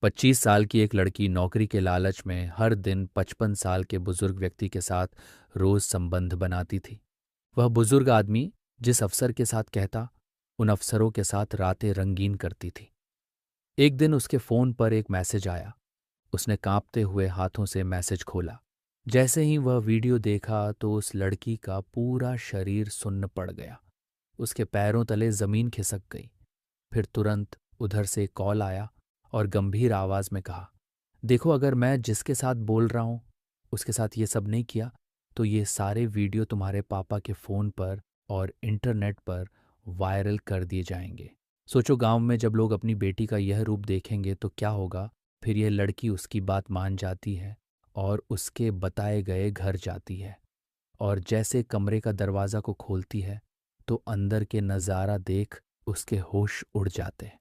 25 साल की एक लड़की नौकरी के लालच में हर दिन 55 साल के बुजुर्ग व्यक्ति के साथ रोज संबंध बनाती थी। वह बुजुर्ग आदमी जिस अफसर के साथ कहता, उन अफसरों के साथ रातें रंगीन करती थी। एक दिन उसके फोन पर एक मैसेज आया। उसने कांपते हुए हाथों से मैसेज खोला। जैसे ही वह वीडियो देखा तो उस लड़की का पूरा शरीर सुन्न पड़ गया। उसके पैरों तले जमीन खिसक गई। फिर तुरंत उधर से कॉल आया और गंभीर आवाज में कहा, देखो, अगर मैं जिसके साथ बोल रहा हूं उसके साथ ये सब नहीं किया तो ये सारे वीडियो तुम्हारे पापा के फोन पर और इंटरनेट पर वायरल कर दिए जाएंगे। सोचो, गांव में जब लोग अपनी बेटी का यह रूप देखेंगे तो क्या होगा। फिर यह लड़की उसकी बात मान जाती है और उसके बताए गए घर जाती है, और जैसे कमरे का दरवाज़ा को खोलती है तो अंदर के नज़ारा देख उसके होश उड़ जाते हैं।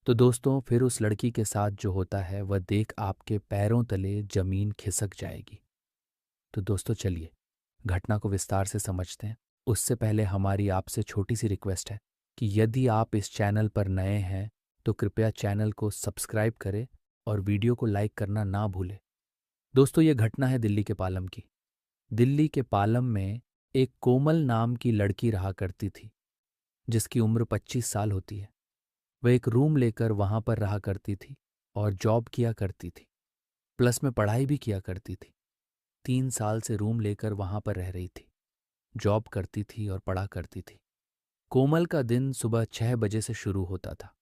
तो दोस्तों, फिर उस लड़की के साथ जो होता है वह देख आपके पैरों तले जमीन खिसक जाएगी। तो दोस्तों, चलिए घटना को विस्तार से समझते हैं। उससे पहले हमारी आपसे छोटी सी रिक्वेस्ट है कि यदि आप इस चैनल पर नए हैं तो कृपया चैनल को सब्सक्राइब करें और वीडियो को लाइक करना ना भूलें। दोस्तों, ये घटना है दिल्ली के पालम की। दिल्ली के पालम में एक कोमल नाम की लड़की रहा करती थी, जिसकी उम्र 25 साल होती है। वह एक रूम लेकर वहां पर रहा करती थी और जॉब किया करती थी, प्लस में पढ़ाई भी किया करती थी। 3 साल से रूम लेकर वहां पर रह रही थी, जॉब करती थी और पढ़ा करती थी। कोमल का दिन सुबह 6 बजे से शुरू होता था।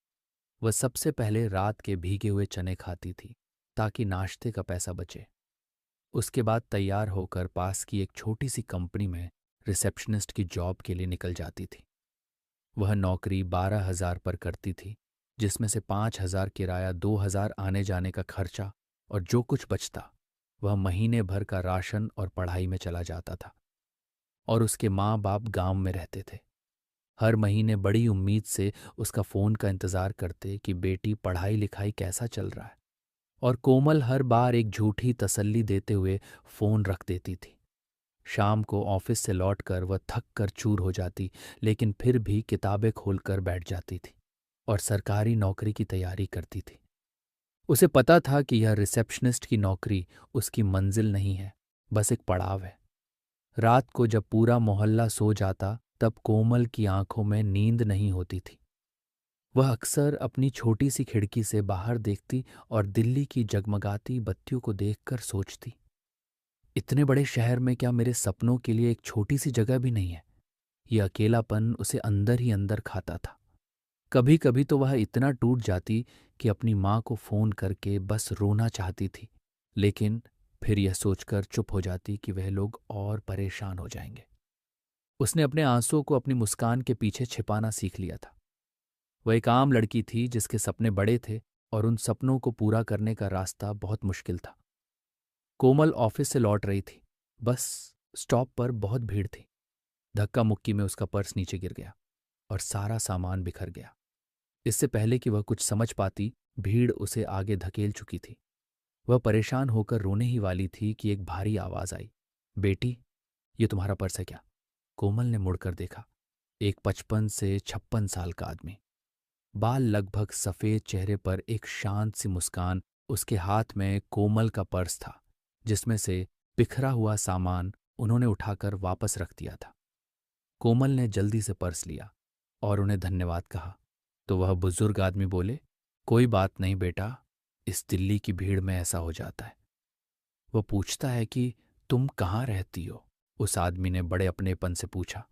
वह सबसे पहले रात के भीगे हुए चने खाती थी ताकि नाश्ते का पैसा बचे। उसके बाद तैयार होकर पास की एक छोटी सी कंपनी में रिसेप्शनिस्ट की जॉब के लिए निकल जाती थी। वह नौकरी 12,000 पर करती थी, जिसमें से 5,000 किराया, 2,000 आने जाने का खर्चा, और जो कुछ बचता वह महीने भर का राशन और पढ़ाई में चला जाता था। और उसके माँ बाप गांव में रहते थे। हर महीने बड़ी उम्मीद से उसका फ़ोन का इंतज़ार करते कि बेटी पढ़ाई लिखाई कैसा चल रहा है। और कोमल हर बार एक झूठी तसल्ली देते हुए फ़ोन रख देती थी। शाम को ऑफिस से लौटकर वह थक कर चूर हो जाती, लेकिन फिर भी किताबें खोलकर बैठ जाती थी और सरकारी नौकरी की तैयारी करती थी। उसे पता था कि यह रिसेप्शनिस्ट की नौकरी उसकी मंजिल नहीं है, बस एक पड़ाव है। रात को जब पूरा मोहल्ला सो जाता तब कोमल की आंखों में नींद नहीं होती थी। वह अक्सर अपनी छोटी सी खिड़की से बाहर देखती और दिल्ली की जगमगाती बत्तियों को देखकर सोचती, इतने बड़े शहर में क्या मेरे सपनों के लिए एक छोटी सी जगह भी नहीं है। यह अकेलापन उसे अंदर ही अंदर खाता था। कभी कभी तो वह इतना टूट जाती कि अपनी माँ को फोन करके बस रोना चाहती थी, लेकिन फिर यह सोचकर चुप हो जाती कि वह लोग और परेशान हो जाएंगे। उसने अपने आंसुओं को अपनी मुस्कान के पीछे छिपाना सीख लिया था। वह एक आम लड़की थी जिसके सपने बड़े थे और उन सपनों को पूरा करने का रास्ता बहुत मुश्किल था। कोमल ऑफिस से लौट रही थी। बस स्टॉप पर बहुत भीड़ थी। धक्का मुक्की में उसका पर्स नीचे गिर गया और सारा सामान बिखर गया। इससे पहले कि वह कुछ समझ पाती, भीड़ उसे आगे धकेल चुकी थी। वह परेशान होकर रोने ही वाली थी कि एक भारी आवाज आई, बेटी, ये तुम्हारा पर्स है क्या? कोमल ने मुड़कर देखा। एक 55 से 56 साल का आदमी, बाल लगभग सफेद, चेहरे पर एक शांत सी मुस्कान। उसके हाथ में कोमल का पर्स था, जिसमें से बिखरा हुआ सामान उन्होंने उठाकर वापस रख दिया था। कोमल ने जल्दी से पर्स लिया और उन्हें धन्यवाद कहा तो वह बुजुर्ग आदमी बोले, कोई बात नहीं बेटा, इस दिल्ली की भीड़ में ऐसा हो जाता है। वह पूछता है कि तुम कहाँ रहती हो? उस आदमी ने बड़े अपनेपन से पूछा।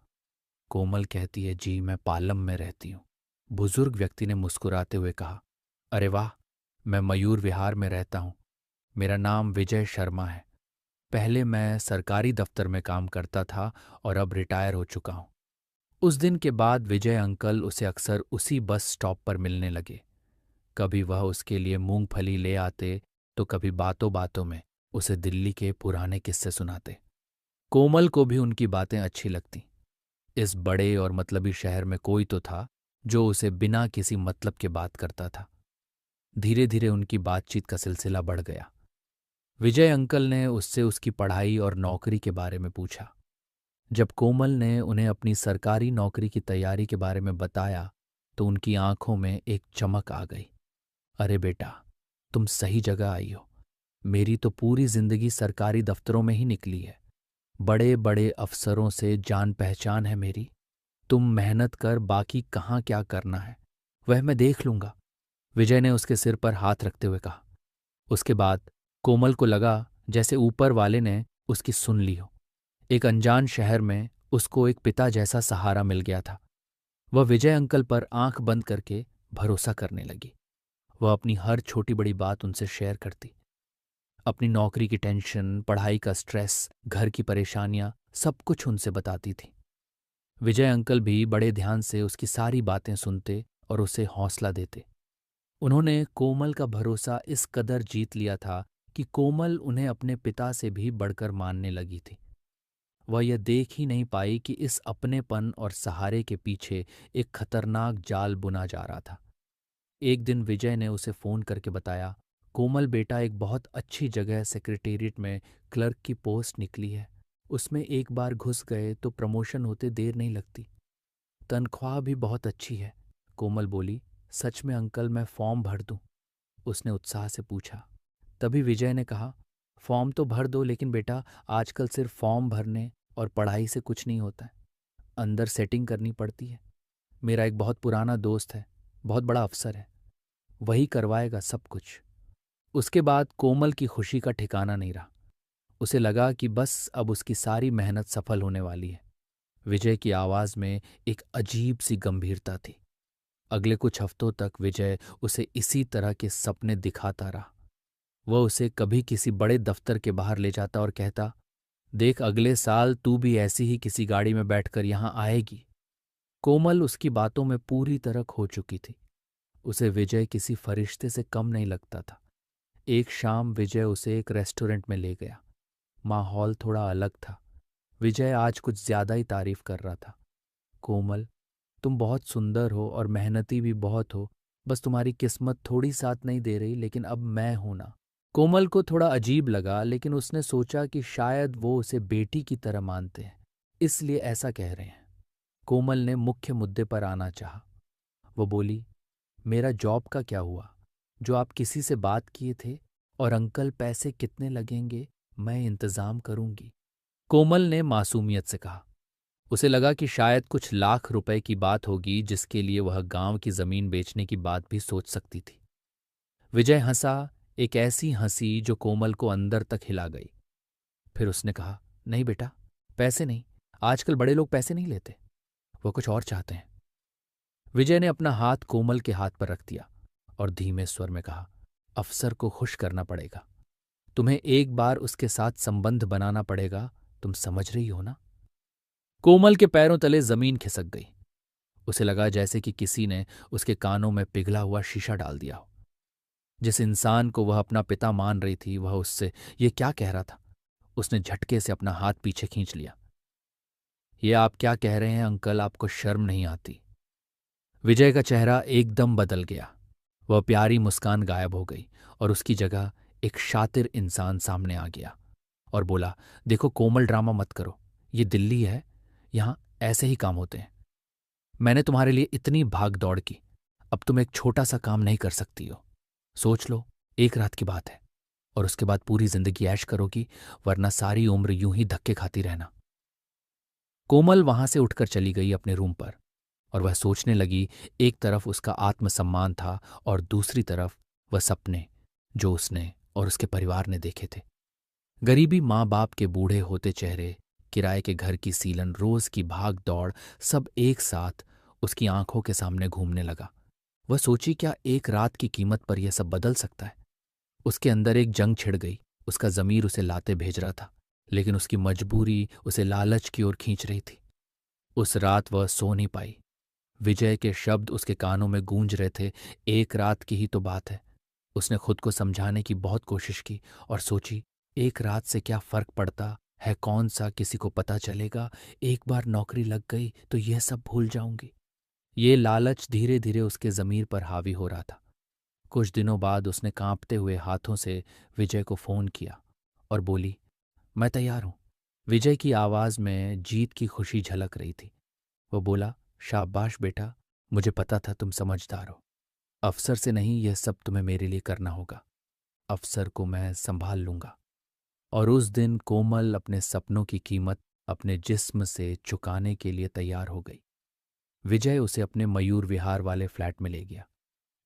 कोमल कहती है, जी मैं पालम में रहती हूँ। बुजुर्ग व्यक्ति ने मुस्कुराते हुए कहा, अरे वाह, मैं मयूर विहार में रहता हूँ। मेरा नाम विजय शर्मा है। पहले मैं सरकारी दफ्तर में काम करता था और अब रिटायर हो चुका हूँ। उस दिन के बाद विजय अंकल उसे अक्सर उसी बस स्टॉप पर मिलने लगे। कभी वह उसके लिए मूंगफली ले आते तो कभी बातों बातों में उसे दिल्ली के पुराने किस्से सुनाते। कोमल को भी उनकी बातें अच्छी लगती। इस बड़े और मतलबी शहर में कोई तो था जो उसे बिना किसी मतलब के बात करता था। धीरे धीरे उनकी बातचीत का सिलसिला बढ़ गया। विजय अंकल ने उससे उसकी पढ़ाई और नौकरी के बारे में पूछा। जब कोमल ने उन्हें अपनी सरकारी नौकरी की तैयारी के बारे में बताया तो उनकी आंखों में एक चमक आ गई। अरे बेटा, तुम सही जगह आई हो। मेरी तो पूरी जिंदगी सरकारी दफ्तरों में ही निकली है। बड़े बड़े अफसरों से जान पहचान है मेरी। तुम मेहनत कर, बाकी कहाँ क्या करना है वह मैं देख लूंगा। विजय ने उसके सिर पर हाथ रखते हुए कहा। उसके बाद कोमल को लगा जैसे ऊपर वाले ने उसकी सुन ली हो। एक अनजान शहर में उसको एक पिता जैसा सहारा मिल गया था। वह विजय अंकल पर आंख बंद करके भरोसा करने लगी। वह अपनी हर छोटी बड़ी बात उनसे शेयर करती। अपनी नौकरी की टेंशन, पढ़ाई का स्ट्रेस, घर की परेशानियां, सब कुछ उनसे बताती थी। विजय अंकल भी बड़े ध्यान से उसकी सारी बातें सुनते और उसे हौसला देते। उन्होंने कोमल का भरोसा इस कदर जीत लिया था कि कोमल उन्हें अपने पिता से भी बढ़कर मानने लगी थी। वह यह देख ही नहीं पाई कि इस अपनेपन और सहारे के पीछे एक खतरनाक जाल बुना जा रहा था। एक दिन विजय ने उसे फोन करके बताया, कोमल बेटा, एक बहुत अच्छी जगह सेक्रेटेरिएट में क्लर्क की पोस्ट निकली है। उसमें एक बार घुस गए तो प्रमोशन होते देर नहीं लगती। तनख्वाह भी बहुत अच्छी है। कोमल बोली, सच में अंकल, मैं फॉर्म भर दूं? उसने उत्साह से पूछा। तभी विजय ने कहा, फॉर्म तो भर दो, लेकिन बेटा आजकल सिर्फ फॉर्म भरने और पढ़ाई से कुछ नहीं होता है। अंदर सेटिंग करनी पड़ती है। मेरा एक बहुत पुराना दोस्त है, बहुत बड़ा अफसर है, वही करवाएगा सब कुछ। उसके बाद कोमल की खुशी का ठिकाना नहीं रहा। उसे लगा कि बस अब उसकी सारी मेहनत सफल होने वाली है। विजय की आवाज में एक अजीब सी गंभीरता थी। अगले कुछ हफ्तों तक विजय उसे इसी तरह के सपने दिखाता रहा। वह उसे कभी किसी बड़े दफ्तर के बाहर ले जाता और कहता, देख, अगले साल तू भी ऐसी ही किसी गाड़ी में बैठकर यहां आएगी। कोमल उसकी बातों में पूरी तरह खो चुकी थी। उसे विजय किसी फरिश्ते से कम नहीं लगता था। एक शाम विजय उसे एक रेस्टोरेंट में ले गया। माहौल थोड़ा अलग था। विजय आज कुछ ज्यादा ही तारीफ कर रहा था। कोमल, तुम बहुत सुंदर हो और मेहनती भी बहुत हो। बस तुम्हारी किस्मत थोड़ी साथ नहीं दे रही, लेकिन अब मैं हूं ना। कोमल को थोड़ा अजीब लगा, लेकिन उसने सोचा कि शायद वो उसे बेटी की तरह मानते हैं, इसलिए ऐसा कह रहे हैं। कोमल ने मुख्य मुद्दे पर आना चाहा। वो बोली, मेरा जॉब का क्या हुआ जो आप किसी से बात किए थे? और अंकल, पैसे कितने लगेंगे? मैं इंतजाम करूंगी। कोमल ने मासूमियत से कहा। उसे लगा कि शायद कुछ लाख रुपए की बात होगी जिसके लिए वह गांव की जमीन बेचने की बात भी सोच सकती थी। विजय हंसा, एक ऐसी हंसी जो कोमल को अंदर तक हिला गई। फिर उसने कहा, नहीं बेटा, पैसे नहीं। आजकल बड़े लोग पैसे नहीं लेते, वो कुछ और चाहते हैं। विजय ने अपना हाथ कोमल के हाथ पर रख दिया और धीमे स्वर में कहा, अफसर को खुश करना पड़ेगा। तुम्हें एक बार उसके साथ संबंध बनाना पड़ेगा। तुम समझ रही हो ना? कोमल के पैरों तले जमीन खिसक गई। उसे लगा जैसे कि किसी ने उसके कानों में पिघला हुआ शीशा डाल दिया हो। जिस इंसान को वह अपना पिता मान रही थी, वह उससे ये क्या कह रहा था? उसने झटके से अपना हाथ पीछे खींच लिया। ये आप क्या कह रहे हैं अंकल? आपको शर्म नहीं आती? विजय का चेहरा एकदम बदल गया। वह प्यारी मुस्कान गायब हो गई और उसकी जगह एक शातिर इंसान सामने आ गया और बोला, देखो कोमल, ड्रामा मत करो। ये दिल्ली है, यहां ऐसे ही काम होते हैं। मैंने तुम्हारे लिए इतनी भाग दौड़ की, अब तुम एक छोटा सा काम नहीं कर सकती हो। सोच लो, एक रात की बात है और उसके बाद पूरी जिंदगी ऐश करोगी, वरना सारी उम्र यूं ही धक्के खाती रहना। कोमल वहां से उठकर चली गई अपने रूम पर और वह सोचने लगी, एक तरफ उसका आत्मसम्मान था और दूसरी तरफ वह सपने जो उसने और उसके परिवार ने देखे थे। गरीबी, माँ बाप के बूढ़े होते चेहरे, किराए के घर की सीलन, रोज की भाग दौड़, सब एक साथ उसकी आंखों के सामने घूमने लगा। वह सोची, क्या एक रात की कीमत पर यह सब बदल सकता है? उसके अंदर एक जंग छिड़ गई। उसका ज़मीर उसे लाते भेज रहा था, लेकिन उसकी मजबूरी उसे लालच की ओर खींच रही थी। उस रात वह सो नहीं पाई। विजय के शब्द उसके कानों में गूंज रहे थे, एक रात की ही तो बात है। उसने खुद को समझाने की बहुत कोशिश की और सोची, एक रात से क्या फर्क पड़ता है, कौन सा किसी को पता चलेगा। एक बार नौकरी लग गई तो यह सब भूल जाऊंगी। ये लालच धीरे धीरे उसके ज़मीर पर हावी हो रहा था। कुछ दिनों बाद उसने कांपते हुए हाथों से विजय को फोन किया और बोली, मैं तैयार हूं। विजय की आवाज में जीत की खुशी झलक रही थी। वो बोला, शाबाश बेटा, मुझे पता था तुम समझदार हो। अफसर से नहीं, यह सब तुम्हें मेरे लिए करना होगा। अफसर को मैं संभाल लूंगा। और उस दिन कोमल अपने सपनों की कीमत अपने जिस्म से चुकाने के लिए तैयार हो गई। विजय उसे अपने मयूर विहार वाले फ्लैट में ले गया।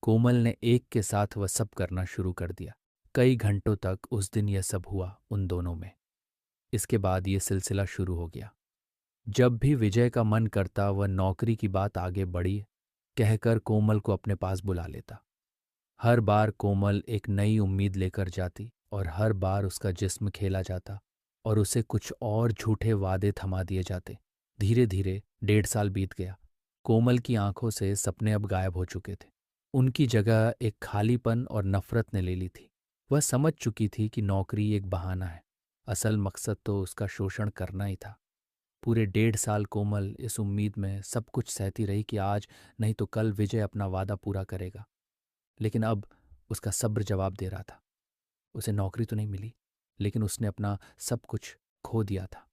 कोमल ने एक के साथ वह सब करना शुरू कर दिया। कई घंटों तक उस दिन यह सब हुआ उन दोनों में। इसके बाद ये सिलसिला शुरू हो गया। जब भी विजय का मन करता वह नौकरी की बात आगे बढ़ी कहकर कोमल को अपने पास बुला लेता। हर बार कोमल एक नई उम्मीद लेकर जाती और हर बार उसका जिस्म खेला जाता और उसे कुछ और झूठे वादे थमा दिए जाते। धीरे धीरे 1.5 साल बीत गया। कोमल की आंखों से सपने अब गायब हो चुके थे। उनकी जगह एक खालीपन और नफरत ने ले ली थी। वह समझ चुकी थी कि नौकरी एक बहाना है, असल मकसद तो उसका शोषण करना ही था। पूरे 1.5 साल कोमल इस उम्मीद में सब कुछ सहती रही कि आज नहीं तो कल विजय अपना वादा पूरा करेगा। लेकिन अब उसका सब्र जवाब दे रहा था। उसे नौकरी तो नहीं मिली, लेकिन उसने अपना सब कुछ खो दिया था।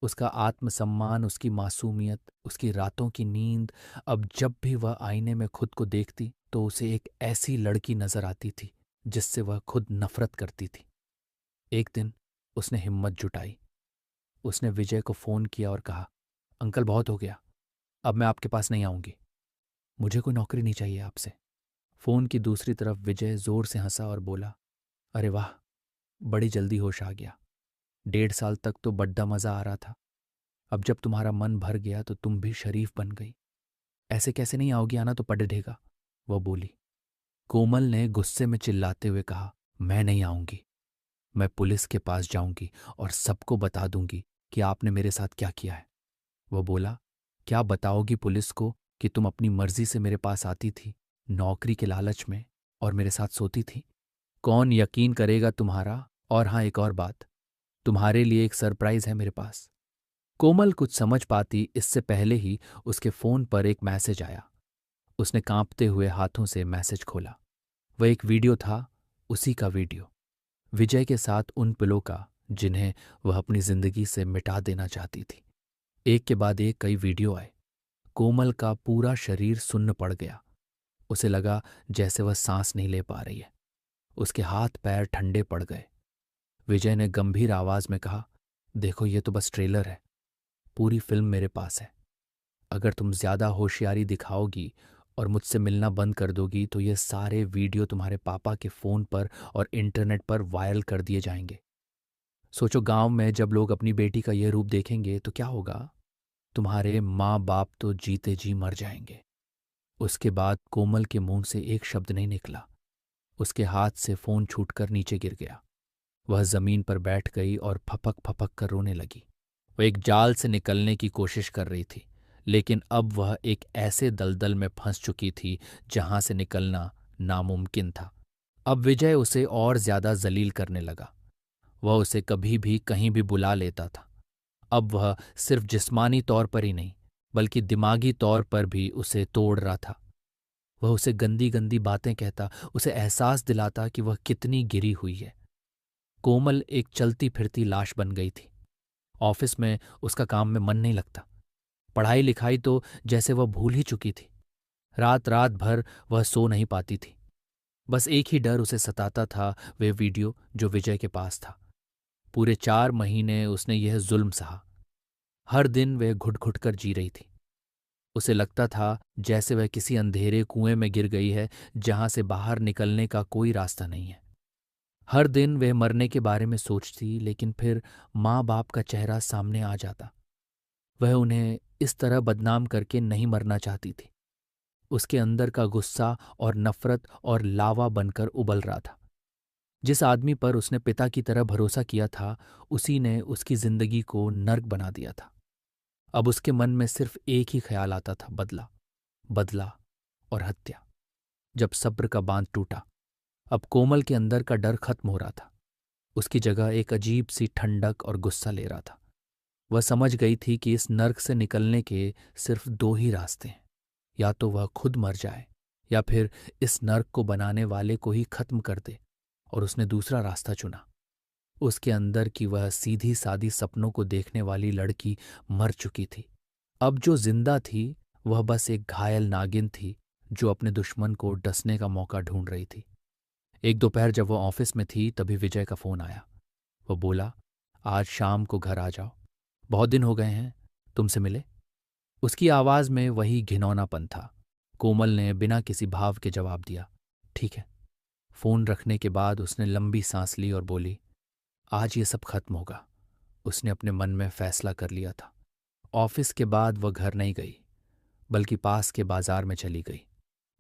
उसका आत्मसम्मान, उसकी मासूमियत, उसकी रातों की नींद। अब जब भी वह आईने में खुद को देखती तो उसे एक ऐसी लड़की नजर आती थी जिससे वह खुद नफरत करती थी। एक दिन उसने हिम्मत जुटाई। उसने विजय को फोन किया और कहा, अंकल बहुत हो गया, अब मैं आपके पास नहीं आऊंगी। मुझे कोई नौकरी नहीं चाहिए आपसे। फोन की दूसरी तरफ विजय जोर से हंसा और बोला, अरे वाह, बड़ी जल्दी होश आ गया। 1.5 साल तक तो बड्डा मजा आ रहा था, अब जब तुम्हारा मन भर गया तो तुम भी शरीफ बन गई। ऐसे कैसे नहीं आओगी, आना तो पड़ ढेगा, वह बोली। कोमल ने गुस्से में चिल्लाते हुए कहा, मैं नहीं आऊंगी। मैं पुलिस के पास जाऊंगी और सबको बता दूंगी कि आपने मेरे साथ क्या किया है। वह बोला, क्या बताओगी पुलिस को कि तुम अपनी मर्जी से मेरे पास आती थी, नौकरी के लालच में, और मेरे साथ सोती थी? कौन यकीन करेगा तुम्हारा? और हाँ, एक और बात, तुम्हारे लिए एक सरप्राइज है मेरे पास। कोमल कुछ समझ पाती इससे पहले ही उसके फोन पर एक मैसेज आया। उसने कांपते हुए हाथों से मैसेज खोला। वह एक वीडियो था, उसी का वीडियो, विजय के साथ उन पलों का जिन्हें वह अपनी जिंदगी से मिटा देना चाहती थी। एक के बाद एक कई वीडियो आए। कोमल का पूरा शरीर सुन्न पड़ गया। उसे लगा जैसे वह सांस नहीं ले पा रही है। उसके हाथ पैर ठंडे पड़ गए। विजय ने गंभीर आवाज में कहा, देखो ये तो बस ट्रेलर है, पूरी फिल्म मेरे पास है। अगर तुम ज्यादा होशियारी दिखाओगी और मुझसे मिलना बंद कर दोगी तो ये सारे वीडियो तुम्हारे पापा के फोन पर और इंटरनेट पर वायरल कर दिए जाएंगे। सोचो, गांव में जब लोग अपनी बेटी का ये रूप देखेंगे तो क्या होगा? तुम्हारे माँ बाप तो जीते जी मर जाएंगे। उसके बाद कोमल के मुंह से एक शब्द नहीं निकला। उसके हाथ से फोन छूटकर नीचे गिर गया। वह जमीन पर बैठ गई और फपक फपक कर रोने लगी। वह एक जाल से निकलने की कोशिश कर रही थी, लेकिन अब वह एक ऐसे दलदल में फंस चुकी थी जहां से निकलना नामुमकिन था। अब विजय उसे और ज्यादा जलील करने लगा। वह उसे कभी भी कहीं भी बुला लेता था। अब वह सिर्फ जिस्मानी तौर पर ही नहीं, बल्कि दिमागी तौर पर भी उसे तोड़ रहा था। वह उसे गंदी गंदी बातें कहता, उसे एहसास दिलाता कि वह कितनी गिरी हुई है। कोमल एक चलती फिरती लाश बन गई थी। ऑफिस में उसका काम में मन नहीं लगता। पढ़ाई लिखाई तो जैसे वह भूल ही चुकी थी। रात रात भर वह सो नहीं पाती थी। बस एक ही डर उसे सताता था, वह वीडियो जो विजय के पास था। पूरे 4 महीने उसने यह जुल्म सहा। हर दिन वह घुट घुट कर जी रही थी। उसे लगता था जैसे वह किसी अंधेरे कुएं में गिर गई है जहां से बाहर निकलने का कोई रास्ता नहीं है। हर दिन वह मरने के बारे में सोचती, लेकिन फिर माँ बाप का चेहरा सामने आ जाता। वह उन्हें इस तरह बदनाम करके नहीं मरना चाहती थी। उसके अंदर का गुस्सा और नफरत और लावा बनकर उबल रहा था। जिस आदमी पर उसने पिता की तरह भरोसा किया था, उसी ने उसकी जिंदगी को नर्क बना दिया था। अब उसके मन में सिर्फ एक ही ख्याल आता था, बदला, बदला और हत्या। जब सब्र का बांध टूटा, अब कोमल के अंदर का डर खत्म हो रहा था। उसकी जगह एक अजीब सी ठंडक और गुस्सा ले रहा था। वह समझ गई थी कि इस नर्क से निकलने के सिर्फ 2 ही रास्ते हैं, या तो वह खुद मर जाए या फिर इस नर्क को बनाने वाले को ही खत्म कर दे। और उसने दूसरा रास्ता चुना। उसके अंदर की वह सीधी सादी सपनों को देखने वाली लड़की मर चुकी थी। अब जो जिंदा थी वह बस एक घायल नागिन थी जो अपने दुश्मन को डसने का मौका ढूंढ रही थी। एक दोपहर जब वो ऑफिस में थी तभी विजय का फ़ोन आया। वो बोला, आज शाम को घर आ जाओ, बहुत दिन हो गए हैं, तुमसे मिले। उसकी आवाज़ में वही घिनौनापन था। कोमल ने बिना किसी भाव के जवाब दिया, ठीक है। फ़ोन रखने के बाद उसने लंबी सांस ली और बोली, आज ये सब खत्म होगा। उसने अपने मन में फैसला कर लिया था। ऑफिस के बाद वह घर नहीं गई, बल्कि पास के बाजार में चली गई।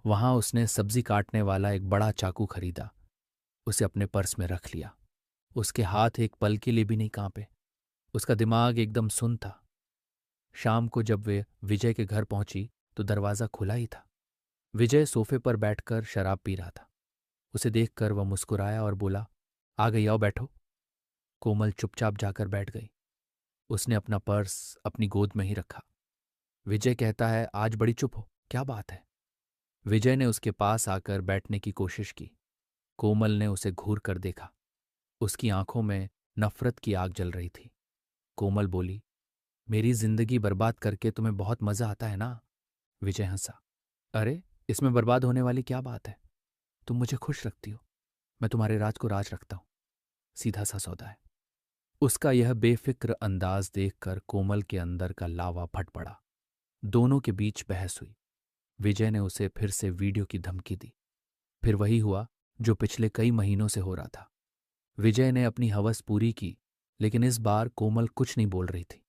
वहां उसने सब्जी काटने वाला एक बड़ा चाकू खरीदा। उसे अपने पर्स में रख लिया। उसके हाथ एक पल के लिए भी नहीं कांपे। उसका दिमाग एकदम सुन्न था। शाम को जब वे विजय के घर पहुंची तो दरवाज़ा खुला ही था। विजय सोफे पर बैठकर शराब पी रहा था। उसे देखकर वह मुस्कुराया और बोला, आ गई, आओ बैठो। कोमल चुपचाप जाकर बैठ गई। उसने अपना पर्स अपनी गोद में ही रखा। विजय कहता है, आज बड़ी चुप हो, क्या बात है? विजय ने उसके पास आकर बैठने की कोशिश की। कोमल ने उसे घूर कर देखा। उसकी आंखों में नफरत की आग जल रही थी। कोमल बोली, मेरी जिंदगी बर्बाद करके तुम्हें बहुत मजा आता है ना? विजय हंसा। अरे, इसमें बर्बाद होने वाली क्या बात है? तुम मुझे खुश रखती हो, मैं तुम्हारे राज को राज रखता हूं। सीधा सा सौदा है। उसका यह बेफिक्र अंदाज देखकर कोमल के अंदर का लावा फट पड़ा। दोनों के बीच बहस हुई। विजय ने उसे फिर से वीडियो की धमकी दी। फिर वही हुआ जो पिछले कई महीनों से हो रहा था। विजय ने अपनी हवस पूरी की, लेकिन इस बार कोमल कुछ नहीं बोल रही थी।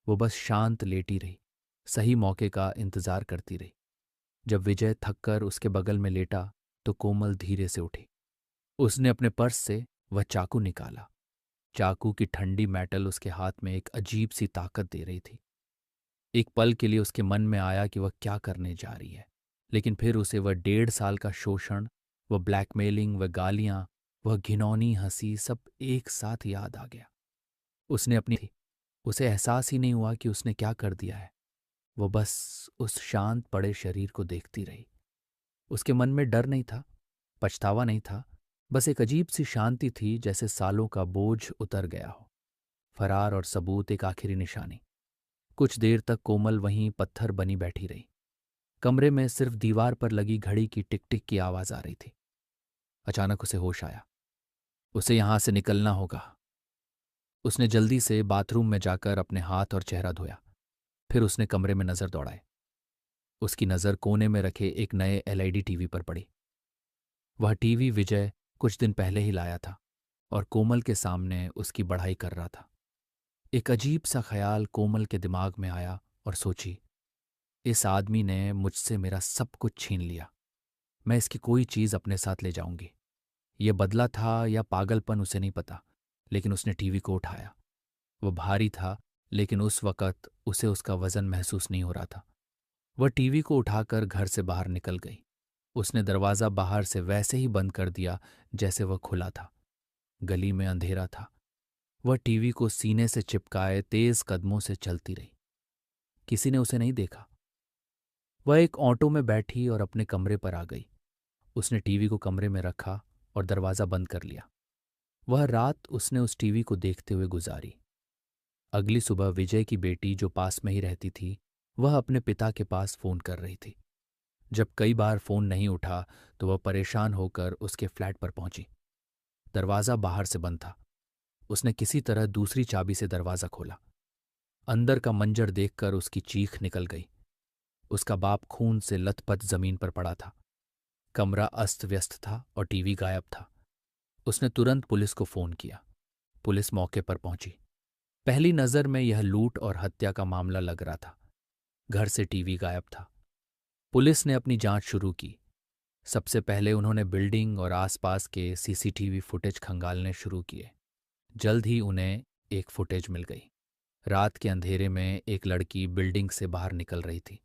वो बस शांत लेटी रही, सही मौके का इंतजार करती रही। जब विजय थककर उसके बगल में लेटा तो कोमल धीरे से उठी। उसने अपने पर्स से वह चाकू निकाला। चाकू की ठंडी मेटल उसके हाथ में एक अजीब सी ताकत दे रही थी। एक पल के लिए उसके मन में आया कि वह क्या करने जा रही है, लेकिन फिर उसे वह 1.5 साल का शोषण, वह ब्लैकमेलिंग, वह गालियां, वह घिनौनी हंसी सब एक साथ याद आ गया। उसने अपनी थी। उसे एहसास ही नहीं हुआ कि उसने क्या कर दिया है। वो बस उस शांत पड़े शरीर को देखती रही। उसके मन में डर नहीं था, पछतावा नहीं था, बस एक अजीब सी शांति थी, जैसे सालों का बोझ उतर गया हो। फरार और सबूत, एक आखिरी निशानी। कुछ देर तक कोमल वहीं पत्थर बनी बैठी रही। कमरे में सिर्फ दीवार पर लगी घड़ी की टिक टिक की आवाज आ रही थी। अचानक उसे होश आया। उसे यहां से निकलना होगा। उसने जल्दी से बाथरूम में जाकर अपने हाथ और चेहरा धोया। फिर उसने कमरे में नजर दौड़ाई। उसकी नजर कोने में रखे एक नए एलईडी टीवी पर पड़ी। वह टीवी विजय कुछ दिन पहले ही लाया था और कोमल के सामने उसकी बढ़ाई कर रहा था। एक अजीब सा ख्याल कोमल के दिमाग में आया और सोची, इस आदमी ने मुझसे मेरा सब कुछ छीन लिया। मैं इसकी कोई चीज अपने साथ ले जाऊंगी। यह बदला था या पागलपन उसे नहीं पता, लेकिन उसने टीवी को उठाया। वह भारी था, लेकिन उस वक़्त उसे उसका वजन महसूस नहीं हो रहा था। वह टीवी को उठाकर घर से बाहर निकल गई। उसने दरवाज़ा बाहर से वैसे ही बंद कर दिया जैसे वह खुला था। गली में अंधेरा था। वह टीवी को सीने से चिपकाए तेज कदमों से चलती रही। किसी ने उसे नहीं देखा। वह एक ऑटो में बैठी और अपने कमरे पर आ गई। उसने टीवी को कमरे में रखा और दरवाज़ा बंद कर लिया। वह रात उसने उस टीवी को देखते हुए गुजारी। अगली सुबह विजय की बेटी, जो पास में ही रहती थी, वह अपने पिता के पास फ़ोन कर रही थी। जब कई बार फ़ोन नहीं उठा तो वह परेशान होकर उसके फ्लैट पर पहुंची। दरवाज़ा बाहर से बंद था। उसने किसी तरह दूसरी चाबी से दरवाज़ा खोला। अंदर का मंजर देखकर उसकी चीख निकल गई। उसका बाप खून से लथपथ जमीन पर पड़ा था। कमरा अस्त व्यस्त था और टीवी गायब था। उसने तुरंत पुलिस को फ़ोन किया। पुलिस मौके पर पहुंची। पहली नज़र में यह लूट और हत्या का मामला लग रहा था। घर से टीवी गायब था। पुलिस ने अपनी जांच शुरू की। सबसे पहले उन्होंने बिल्डिंग और आसपास के सीसीटीवी फुटेज खंगालने शुरू किए। जल्द ही उन्हें एक फुटेज मिल गई। रात के अंधेरे में एक लड़की बिल्डिंग से बाहर निकल रही थी।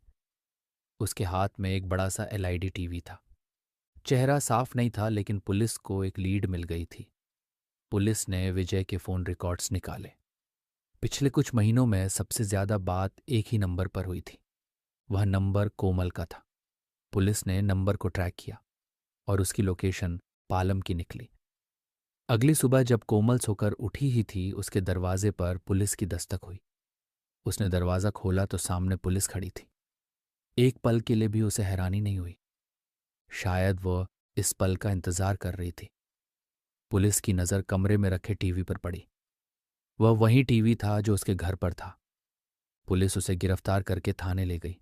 उसके हाथ में एक बड़ा सा एलईडी टीवी था। चेहरा साफ नहीं था, लेकिन पुलिस को एक लीड मिल गई थी। पुलिस ने विजय के फ़ोन रिकॉर्ड्स निकाले। पिछले कुछ महीनों में सबसे ज्यादा बात एक ही नंबर पर हुई थी। वह नंबर कोमल का था। पुलिस ने नंबर को ट्रैक किया और उसकी लोकेशन पालम की निकली। अगली सुबह जब कोमल सोकर उठी ही थी, उसके दरवाजे पर पुलिस की दस्तक हुई। उसने दरवाज़ा खोला तो सामने पुलिस खड़ी थी। एक पल के लिए भी उसे हैरानी नहीं हुई। शायद वह इस पल का इंतजार कर रही थी। पुलिस की नज़र कमरे में रखे टीवी पर पड़ी। वह वही टीवी था जो उसके घर पर था। पुलिस उसे गिरफ्तार करके थाने ले गई।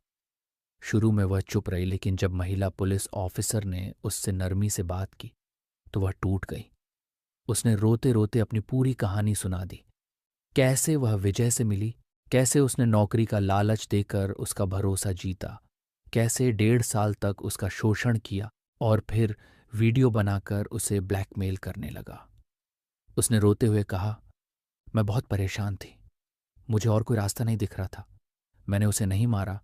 शुरू में वह चुप रही, लेकिन जब महिला पुलिस ऑफिसर ने उससे नरमी से बात की तो वह टूट गई। उसने रोते रोते अपनी पूरी कहानी सुना दी। कैसे वह विजय से मिली, कैसे उसने नौकरी का लालच देकर उसका भरोसा जीता, कैसे 1.5 साल तक उसका शोषण किया और फिर वीडियो बनाकर उसे ब्लैकमेल करने लगा। उसने रोते हुए कहा, मैं बहुत परेशान थी। मुझे और कोई रास्ता नहीं दिख रहा था। मैंने उसे नहीं मारा,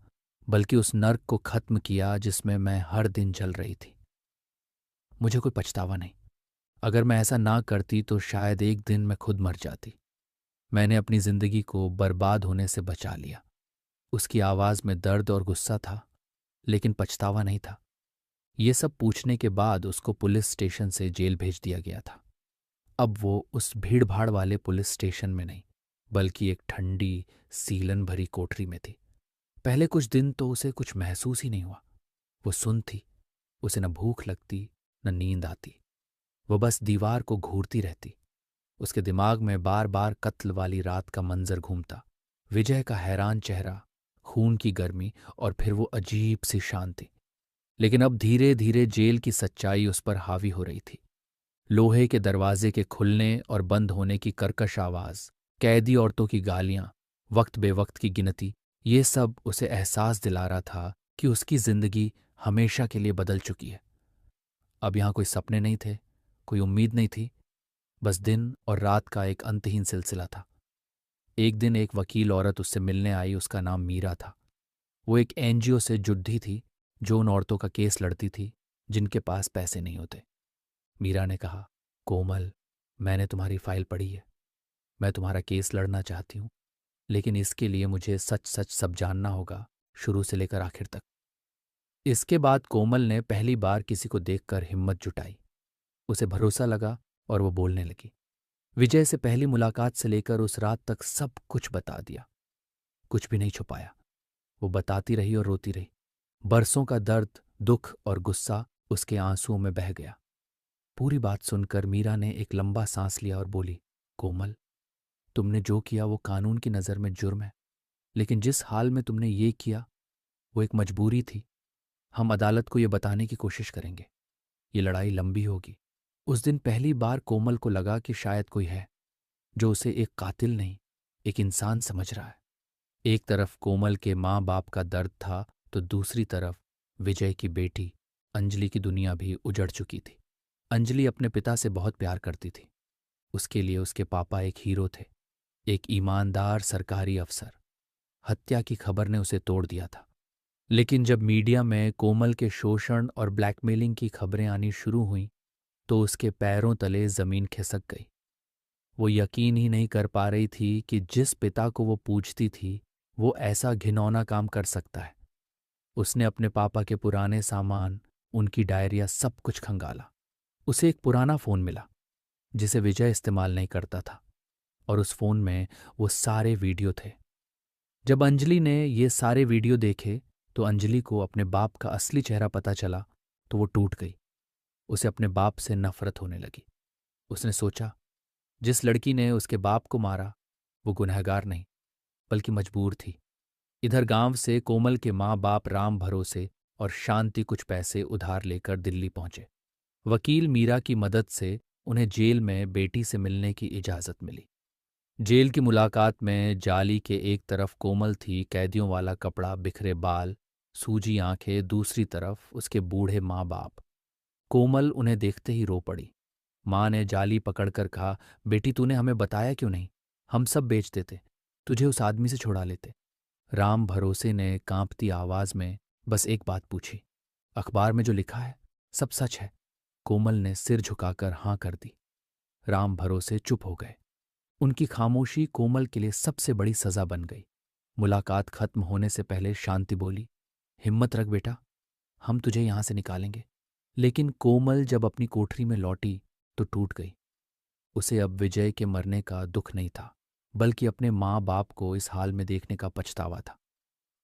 बल्कि उस नर्क को खत्म किया जिसमें मैं हर दिन जल रही थी। मुझे कोई पछतावा नहीं। अगर मैं ऐसा ना करती तो शायद एक दिन मैं खुद मर जाती। मैंने अपनी जिंदगी को बर्बाद होने से बचा लिया। उसकी आवाज में दर्द और गुस्सा था, लेकिन पछतावा नहीं था। ये सब पूछने के बाद उसको पुलिस स्टेशन से जेल भेज दिया गया था। अब वो उस भीड़-भाड़ वाले पुलिस स्टेशन में नहीं, बल्कि एक ठंडी, सीलन भरी कोठरी में थी। पहले कुछ दिन तो उसे कुछ महसूस ही नहीं हुआ। वो सुन्न थी। उसे न भूख लगती, न नींद आती। वो बस दीवार को घूरती रहती। उसके दिमाग में बार बार कत्ल वाली रात का मंजर घूमता, विजय का हैरान चेहरा, खून की गर्मी और फिर वो अजीब सी शांति। लेकिन अब धीरे धीरे जेल की सच्चाई उस पर हावी हो रही थी। लोहे के दरवाजे के खुलने और बंद होने की कर्कश आवाज, कैदी औरतों की गालियां, वक्त बेवक्त की गिनती, ये सब उसे एहसास दिला रहा था कि उसकी जिंदगी हमेशा के लिए बदल चुकी है। अब यहां कोई सपने नहीं थे, कोई उम्मीद नहीं थी, बस दिन और रात का एक अंतहीन सिलसिला था। एक दिन एक वकील औरत उससे मिलने आई। उसका नाम मीरा था। वो एक एनजीओ से जुड़ी थी जो उन औरतों का केस लड़ती थी जिनके पास पैसे नहीं होते। मीरा ने कहा, कोमल, मैंने तुम्हारी फाइल पढ़ी है। मैं तुम्हारा केस लड़ना चाहती हूँ, लेकिन इसके लिए मुझे सच सच सब जानना होगा, शुरू से लेकर आखिर तक। इसके बाद कोमल ने पहली बार किसी को देखकर हिम्मत जुटाई। उसे भरोसा लगा और वो बोलने लगी। विजय से पहली मुलाकात से लेकर उस रात तक सब कुछ बता दिया। कुछ भी नहीं छुपाया। वो बताती रही और रोती रही। बरसों का दर्द, दुख और गुस्सा उसके आंसुओं में बह गया। पूरी बात सुनकर मीरा ने एक लंबा सांस लिया और बोली, कोमल, तुमने जो किया वो कानून की नज़र में जुर्म है, लेकिन जिस हाल में तुमने ये किया वो एक मजबूरी थी। हम अदालत को ये बताने की कोशिश करेंगे। ये लड़ाई लंबी होगी। उस दिन पहली बार कोमल को लगा कि शायद कोई है जो उसे एक कातिल नहीं, एक इंसान समझ रहा है। एक तरफ कोमल के माँ बाप का दर्द था, तो दूसरी तरफ विजय की बेटी अंजलि की दुनिया भी उजड़ चुकी थी। अंजलि अपने पिता से बहुत प्यार करती थी। उसके लिए उसके पापा एक हीरो थे, एक ईमानदार सरकारी अफसर। हत्या की खबर ने उसे तोड़ दिया था। लेकिन जब मीडिया में कोमल के शोषण और ब्लैकमेलिंग की खबरें आनी शुरू हुईं, तो उसके पैरों तले जमीन खिसक गई। वो यकीन ही नहीं कर पा रही थी कि जिस पिता को वो पूजती थी, वो ऐसा घिनौना काम कर सकता है। उसने अपने पापा के पुराने सामान, उनकी डायरिया, सब कुछ खंगाला। उसे एक पुराना फोन मिला जिसे विजय इस्तेमाल नहीं करता था, और उस फोन में वो सारे वीडियो थे। जब अंजलि ने ये सारे वीडियो देखे तो अंजलि को अपने बाप का असली चेहरा पता चला तो वो टूट गई। उसे अपने बाप से नफरत होने लगी। उसने सोचा, जिस लड़की ने उसके बाप को मारा वो गुनहगार नहीं, बल्कि मजबूर थी। इधर गांव से कोमल के माँ बाप राम भरोसे और शांति कुछ पैसे उधार लेकर दिल्ली पहुंचे। वकील मीरा की मदद से उन्हें जेल में बेटी से मिलने की इजाज़त मिली। जेल की मुलाकात में जाली के एक तरफ कोमल थी, कैदियों वाला कपड़ा, बिखरे बाल, सूजी आंखें, दूसरी तरफ उसके बूढ़े माँ बाप। कोमल उन्हें देखते ही रो पड़ी। माँ ने जाली पकड़कर कहा, बेटी, तूने हमें बताया क्यों नहीं? हम सब बेच देते, तुझे उस आदमी से छुड़ा लेते। राम भरोसे ने कांपती आवाज में बस एक बात पूछी, अखबार में जो लिखा है सब सच है? कोमल ने सिर झुकाकर हां कर दी। राम भरोसे चुप हो गए। उनकी खामोशी कोमल के लिए सबसे बड़ी सजा बन गई। मुलाकात खत्म होने से पहले शांति बोली, हिम्मत रख बेटा, हम तुझे यहां से निकालेंगे। लेकिन कोमल जब अपनी कोठरी में लौटी तो टूट गई। उसे अब विजय के मरने का दुख नहीं था, बल्कि अपने माँ बाप को इस हाल में देखने का पछतावा था।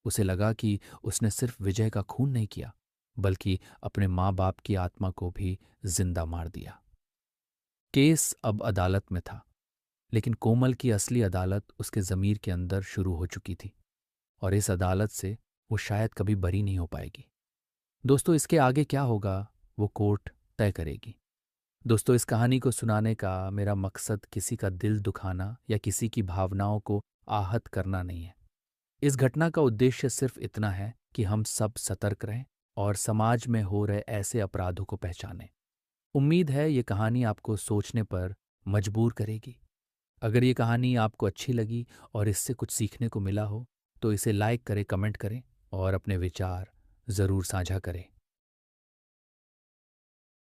उसे लगा कि उसने सिर्फ विजय का खून नहीं किया, बल्कि अपने माँ बाप की आत्मा को भी जिंदा मार दिया। केस अब अदालत में था, लेकिन कोमल की असली अदालत उसके ज़मीर के अंदर शुरू हो चुकी थी, और इस अदालत से वो शायद कभी बरी नहीं हो पाएगी। दोस्तों, इसके आगे क्या होगा वो कोर्ट तय करेगी। दोस्तों, इस कहानी को सुनाने का मेरा मकसद किसी का दिल दुखाना या किसी की भावनाओं को आहत करना नहीं है। इस घटना का उद्देश्य सिर्फ इतना है कि हम सब सतर्क रहें और समाज में हो रहे ऐसे अपराधों को पहचानें। उम्मीद है ये कहानी आपको सोचने पर मजबूर करेगी। अगर ये कहानी आपको अच्छी लगी और इससे कुछ सीखने को मिला हो, तो इसे लाइक करें, कमेंट करें और अपने विचार ज़रूर साझा करें।